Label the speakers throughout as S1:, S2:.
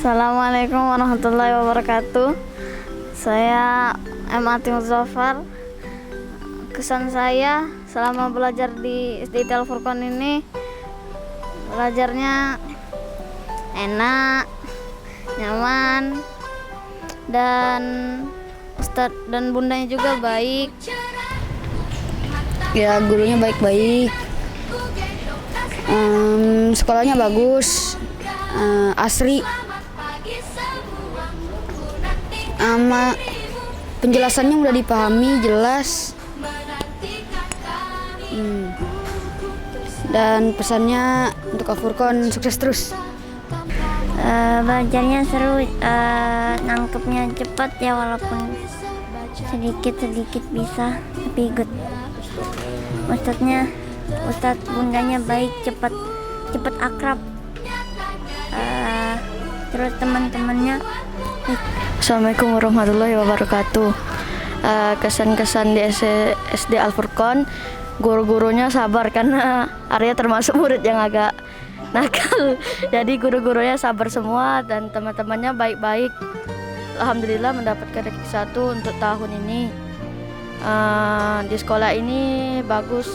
S1: Assalamualaikum warahmatullahi wabarakatuh. Saya M. Ati Muzaffar. Kesan saya selama belajar di SD Al Furqon ini, belajarnya enak, nyaman, dan Ustadz dan bundanya juga baik.
S2: Ya, gurunya baik-baik. Sekolahnya bagus, asri. Sama penjelasannya udah dipahami, jelas. Dan pesannya untuk Al Furqon sukses terus.
S1: Belajarnya seru, nangkepnya cepat ya, walaupun sedikit-sedikit bisa, tapi good. Ustadz bundanya baik, cepat akrab. Terus teman-temannya. Assalamualaikum warahmatullahi wabarakatuh. Kesan-kesan di SD Al Furqon, guru-gurunya sabar karena Arya termasuk murid yang agak nakal. Jadi guru-gurunya sabar semua dan teman-temannya baik-baik. Alhamdulillah mendapatkan ranking 1 untuk tahun ini. Di sekolah ini bagus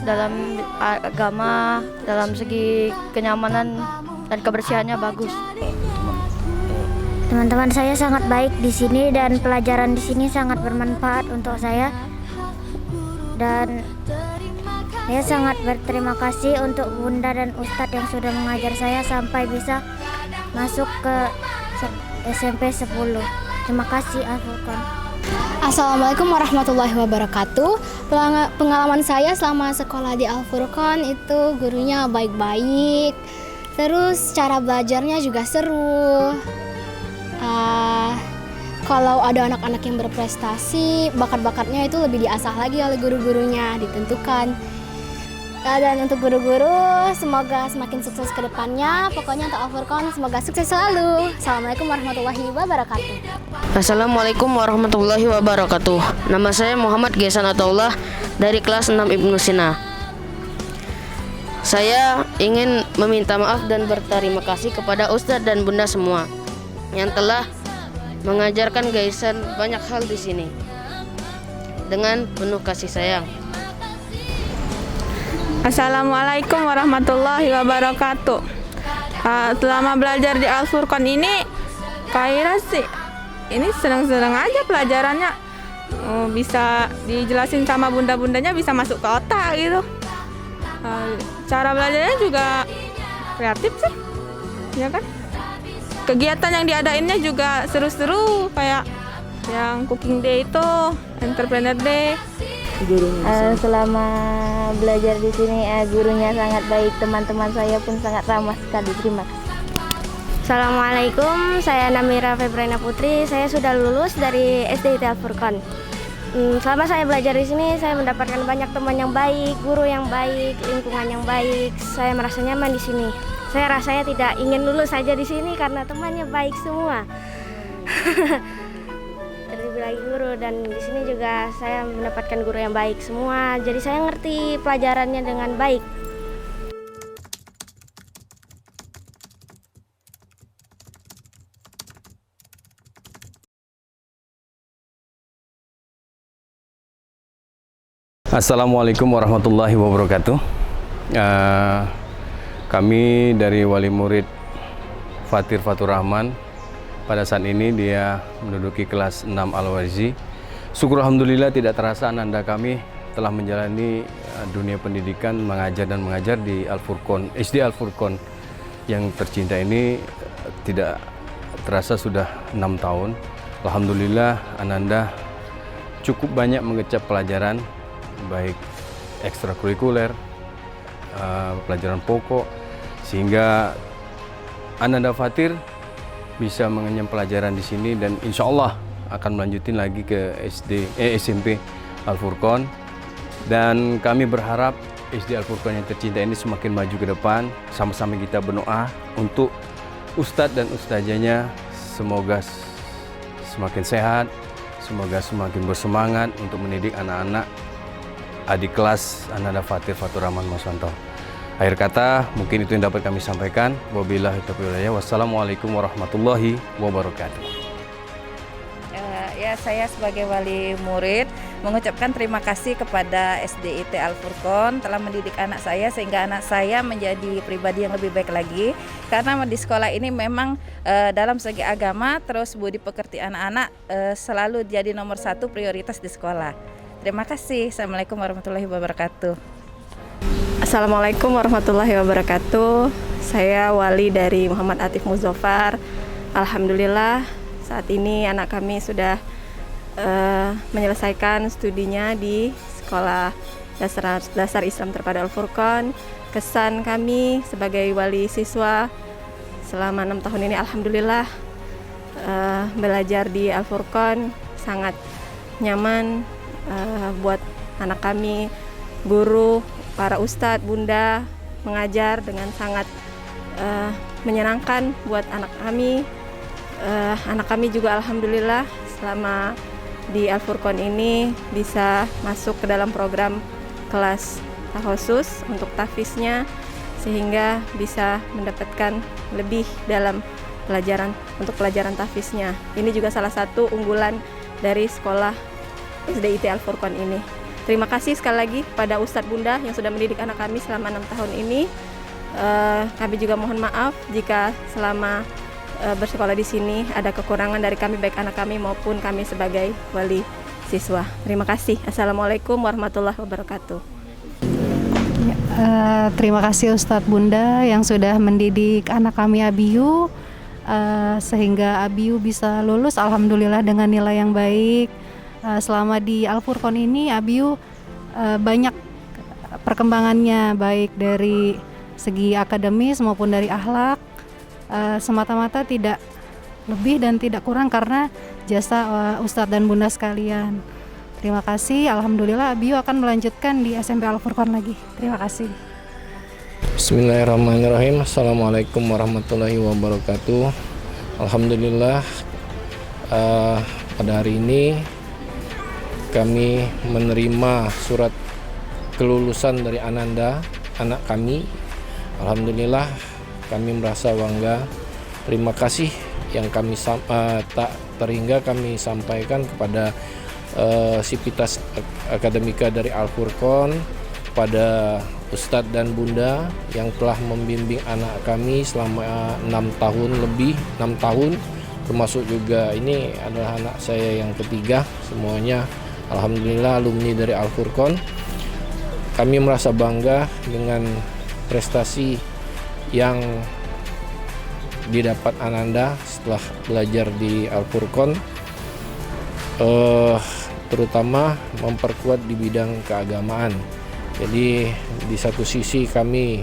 S1: dalam agama, dalam segi kenyamanan dan kebersihannya bagus. Teman-teman saya sangat baik di sini dan pelajaran di sini sangat bermanfaat untuk saya. Dan saya sangat berterima kasih untuk Bunda dan Ustadz yang sudah mengajar saya sampai bisa masuk ke SMP 10. Terima kasih Al Furqon.
S3: Assalamualaikum warahmatullahi wabarakatuh. Pengalaman saya selama sekolah di Al Furqon itu gurunya baik-baik. Terus cara belajarnya juga seru. Kalau ada anak-anak yang berprestasi, bakat-bakatnya itu lebih diasah lagi oleh guru-gurunya, ditentukan. Dan untuk guru-guru, semoga semakin sukses ke depannya. Pokoknya untuk Al Furqon, semoga sukses selalu. Assalamualaikum warahmatullahi wabarakatuh.
S4: Assalamualaikum warahmatullahi wabarakatuh. Nama saya Muhammad Gesan Ataullah dari kelas 6 Ibnu Sina. Saya ingin meminta maaf dan berterima kasih kepada Ustadz dan Bunda semua yang telah mengajarkan Gaisan banyak hal di sini dengan penuh kasih sayang.
S5: Assalamualaikum warahmatullahi wabarakatuh. Selama belajar di Al Furqon ini, Kaira sih ini senang-senang aja pelajarannya. Bisa dijelasin sama bunda-bundanya, bisa masuk ke otak gitu. Cara belajarnya juga kreatif sih, ya kan? Kegiatan yang diadainnya juga seru-seru, kayak yang cooking day itu, entrepreneur day.
S1: Selama belajar di sini, gurunya sangat baik, teman-teman saya pun sangat ramah sekali. Terima kasih.
S6: Assalamualaikum, saya Namira Febrina Putri. Saya sudah lulus dari SD Al Furqon. Selama saya belajar di sini, saya mendapatkan banyak teman yang baik, guru yang baik, lingkungan yang baik. Saya merasa nyaman di sini. Saya rasanya tidak ingin lulus saja di sini karena temannya baik semua. Terlebih lagi guru, dan di sini juga saya mendapatkan guru yang baik semua. Jadi saya ngerti pelajarannya dengan baik.
S7: Assalamualaikum warahmatullahi wabarakatuh. Kami dari wali murid Fatir Fatur Rahman. Pada saat ini dia menduduki kelas 6 Al-Warzi. Syukur alhamdulillah tidak terasa ananda kami telah menjalani dunia pendidikan, mengajar dan mengajar di Al Furqon, SD Al Furqon yang tercinta ini. Tidak terasa sudah 6 tahun. Alhamdulillah ananda cukup banyak mengecap pelajaran, baik ekstrakurikuler, pelajaran pokok, sehingga ananda Fatir bisa mengenyam pelajaran di sini dan insya Allah akan melanjutin lagi ke SMP Al Furqon. Dan kami berharap SD Al Furqon yang tercinta ini semakin maju ke depan. Sama-sama kita berdoa untuk Ustadz dan Ustazahnya, semoga semakin sehat, semoga semakin bersemangat untuk mendidik anak-anak adik kelas Ananda Fatir Fatur Rahman Maswanto. Akhir kata, mungkin itu yang dapat kami sampaikan. Wabillahi taufiq wal hidayah. Wassalamualaikum warahmatullahi wabarakatuh.
S8: Ya, saya sebagai wali murid mengucapkan terima kasih kepada SDIT Al Furqon telah mendidik anak saya sehingga anak saya menjadi pribadi yang lebih baik lagi. Karena di sekolah ini memang dalam segi agama terus budi pekerti anak-anak selalu jadi nomor 1 prioritas di sekolah. Terima kasih. Assalamualaikum warahmatullahi wabarakatuh.
S5: Assalamualaikum warahmatullahi wabarakatuh. Saya wali dari Muhammad Atif Muzaffar. Alhamdulillah saat ini anak kami sudah menyelesaikan studinya di Sekolah Dasar Islam Terpadu Al Furqon. Kesan kami sebagai wali siswa selama 6 tahun ini, alhamdulillah belajar di Al Furqon sangat nyaman buat anak kami. Guru, para ustadz, bunda mengajar dengan sangat menyenangkan buat anak kami. Anak kami juga alhamdulillah selama di Al Furqon ini bisa masuk ke dalam program kelas khusus untuk tahfiznya sehingga bisa mendapatkan lebih dalam pelajaran tahfiznya. Ini juga salah satu unggulan dari sekolah SDIT Al Furqon ini. Terima kasih sekali lagi pada Ustadz Bunda yang sudah mendidik anak kami selama 6 tahun ini. Kami juga mohon maaf jika selama bersekolah di sini ada kekurangan dari kami, baik anak kami maupun kami sebagai wali siswa. Terima kasih. Assalamualaikum warahmatullahi wabarakatuh.
S9: Terima kasih Ustadz Bunda yang sudah mendidik anak kami Abiyu sehingga Abiyu bisa lulus alhamdulillah dengan nilai yang baik. Selama di Al Furqon ini Abiyu banyak perkembangannya baik dari segi akademis maupun dari akhlak. Semata-mata tidak lebih dan tidak kurang karena jasa Ustadz dan Bunda sekalian. Terima kasih. Alhamdulillah Abiyu akan melanjutkan di SMP Al Furqon lagi. Terima kasih.
S10: Bismillahirrahmanirrahim. Assalamualaikum warahmatullahi wabarakatuh. Alhamdulillah pada hari ini kami menerima surat kelulusan dari Ananda, anak kami. Alhamdulillah kami merasa bangga. Terima kasih yang kami tak terhingga kami sampaikan kepada Sivitas Akademika dari Al Furqon, pada Ustadz dan Bunda yang telah membimbing anak kami selama 6 tahun, termasuk juga ini adalah anak saya yang ketiga. Semuanya alhamdulillah alumni dari Al Furqon. Kami merasa bangga dengan prestasi yang didapat Ananda setelah belajar di Al Furqon, terutama memperkuat di bidang keagamaan. Jadi di satu sisi kami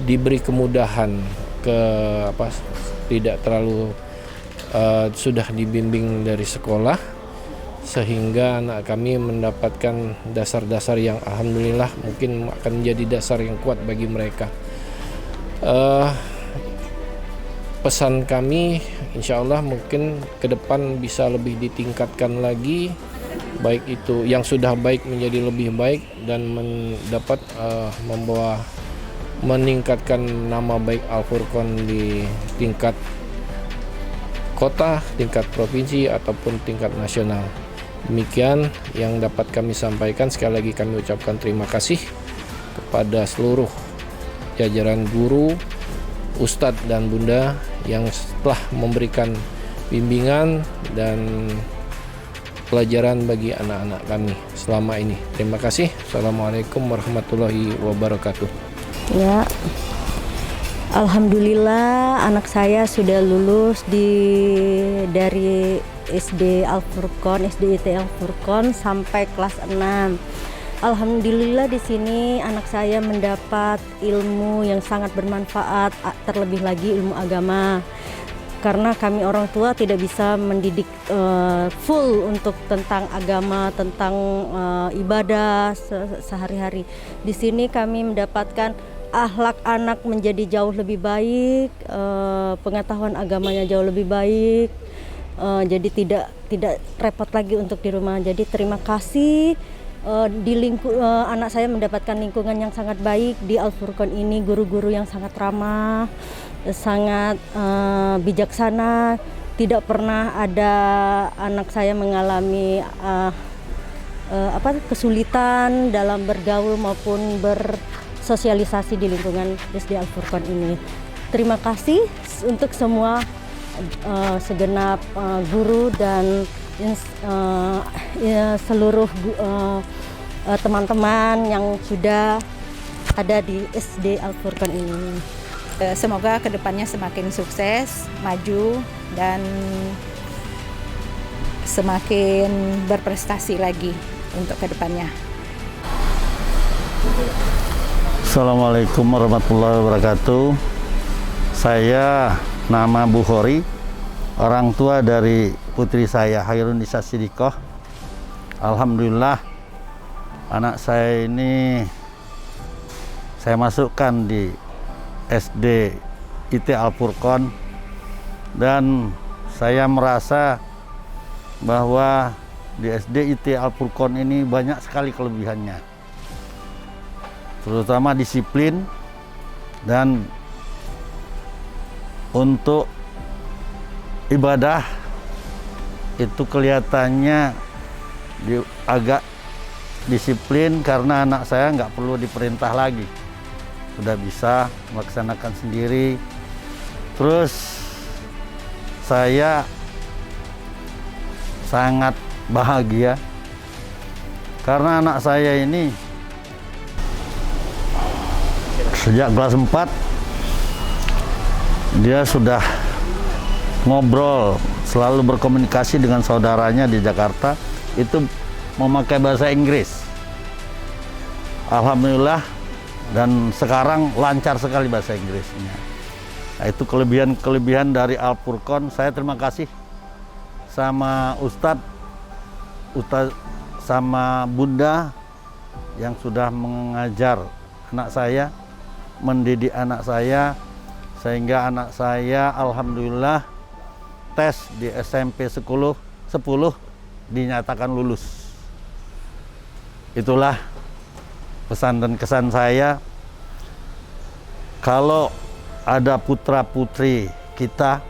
S10: diberi kemudahan tidak terlalu sudah dibimbing dari sekolah, sehingga anak kami mendapatkan dasar-dasar yang alhamdulillah mungkin akan menjadi dasar yang kuat bagi mereka. Pesan kami insya Allah mungkin ke depan bisa lebih ditingkatkan lagi, baik itu yang sudah baik menjadi lebih baik dan mendapat meningkatkan nama baik Al Furqon di tingkat kota, tingkat provinsi ataupun tingkat nasional. Demikian yang dapat kami sampaikan. Sekali lagi kami ucapkan terima kasih kepada seluruh jajaran guru, ustadz dan bunda yang telah memberikan bimbingan dan pelajaran bagi anak-anak kami selama ini. Terima kasih. Assalamualaikum warahmatullahi wabarakatuh.
S11: Ya, alhamdulillah anak saya sudah lulus dari SD Al Furqon, SDIT Al Furqon sampai kelas 6. Alhamdulillah di sini anak saya mendapat ilmu yang sangat bermanfaat, terlebih lagi ilmu agama. Karena kami orang tua tidak bisa mendidik full untuk tentang agama, tentang ibadah sehari-hari. Di sini kami mendapatkan akhlak anak menjadi jauh lebih baik, pengetahuan agamanya jauh lebih baik. Jadi tidak repot lagi untuk di rumah. Jadi terima kasih anak saya mendapatkan lingkungan yang sangat baik di Al-Furqon ini, guru-guru yang sangat ramah, sangat bijaksana. Tidak pernah ada anak saya mengalami kesulitan dalam bergaul maupun bersosialisasi di lingkungan SD Al-Furqon ini. Terima kasih untuk semua segenap guru dan seluruh teman-teman yang sudah ada di SD Al-Furqon ini.
S8: Semoga kedepannya semakin sukses, maju, dan semakin berprestasi lagi untuk kedepannya.
S12: Assalamualaikum warahmatullahi wabarakatuh. Saya nama Bukhari, orang tua dari putri saya Hairunisa Sidikoh. Alhamdulillah anak saya ini saya masukkan di SD IT Al-Furqon, dan saya merasa bahwa di SD IT Al-Furqon ini banyak sekali kelebihannya, terutama disiplin, dan untuk ibadah itu kelihatannya agak disiplin karena anak saya nggak perlu diperintah lagi, sudah bisa melaksanakan sendiri. Terus saya sangat bahagia karena anak saya ini sejak kelas 4 dia sudah ngobrol, selalu berkomunikasi dengan saudaranya di Jakarta, itu memakai bahasa Inggris. Alhamdulillah, dan sekarang lancar sekali bahasa Inggrisnya. Nah, itu kelebihan dari Al-Furqon. Saya terima kasih sama Ustadz sama Bunda yang sudah mengajar anak saya, mendidik anak saya, sehingga anak saya alhamdulillah tes di SMP 10 dinyatakan lulus. Itulah pesan dan kesan saya. Kalau ada putra-putri kita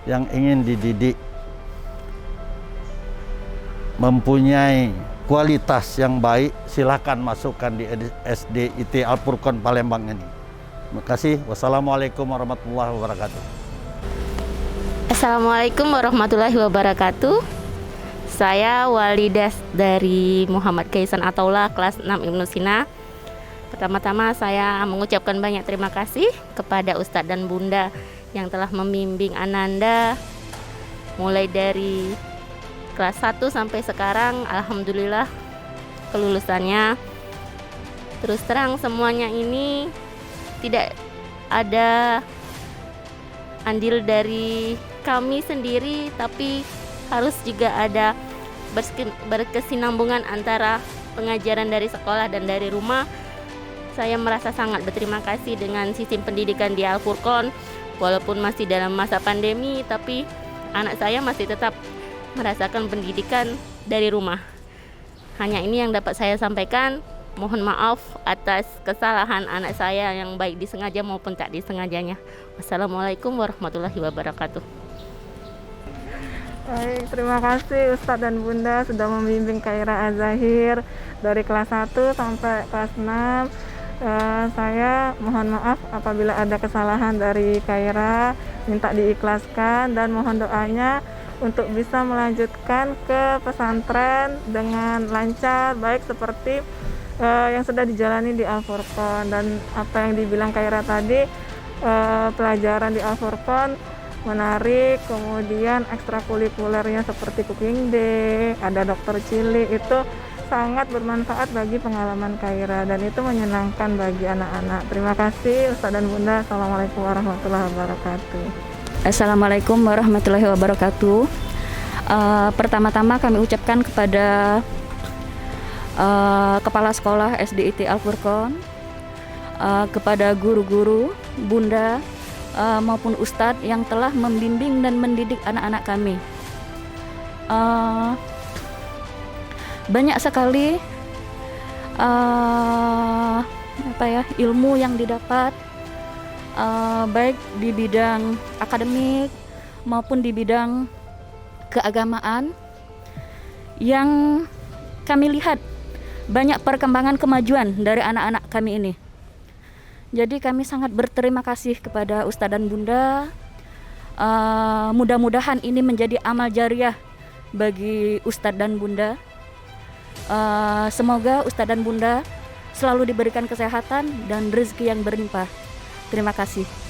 S12: yang ingin dididik, mempunyai kualitas yang baik, silahkan masukkan di SD IT Al-Furqon Palembang ini. Terima kasih. Wassalamualaikum warahmatullahi wabarakatuh.
S13: Assalamualaikum warahmatullahi wabarakatuh. Saya Walidah dari Muhammad Kaisan Ataullah kelas 6 Ibnu Sina. Pertama-tama saya mengucapkan banyak terima kasih kepada Ustadz dan Bunda yang telah membimbing Ananda mulai dari kelas 1 sampai sekarang. Alhamdulillah kelulusannya. Terus terang semuanya ini tidak ada andil dari kami sendiri, tapi harus juga ada berkesinambungan antara pengajaran dari sekolah dan dari rumah. Saya merasa sangat berterima kasih dengan sistem pendidikan di Al-Furqon. Walaupun masih dalam masa pandemi, tapi anak saya masih tetap merasakan pendidikan dari rumah. Hanya ini yang dapat saya sampaikan. Mohon maaf atas kesalahan anak saya yang baik disengaja maupun tak disengajanya. Wassalamualaikum warahmatullahi wabarakatuh.
S5: Baik, terima kasih Ustadz dan Bunda sudah membimbing Khaira Az-Zahir dari kelas 1 sampai kelas 6. Saya mohon maaf apabila ada kesalahan dari Khaira, minta diikhlaskan dan mohon doanya untuk bisa melanjutkan ke pesantren dengan lancar, baik seperti yang sudah dijalani di Al-Furqon. Dan apa yang dibilang Khaira tadi, pelajaran di Al-Furqon menarik, kemudian ekstrakurikulernya seperti cooking day, ada dokter cilik, itu sangat bermanfaat bagi pengalaman Khaira dan itu menyenangkan bagi anak-anak. Terima kasih Ustadz dan Bunda. Assalamualaikum warahmatullahi wabarakatuh.
S14: Assalamualaikum warahmatullahi wabarakatuh. Pertama-tama kami ucapkan kepada Kepala Sekolah SD IT Al-Furqon, kepada guru-guru, Bunda, maupun Ustadz yang telah membimbing dan mendidik anak-anak kami. Banyak sekali ilmu yang didapat, baik di bidang akademik maupun di bidang keagamaan, yang kami lihat banyak perkembangan kemajuan dari anak-anak kami ini. Jadi kami sangat berterima kasih kepada Ustadz dan Bunda. Mudah-mudahan ini menjadi amal jariah bagi Ustadz dan Bunda. Semoga Ustadz dan Bunda selalu diberikan kesehatan dan rezeki yang berlimpah. Terima kasih.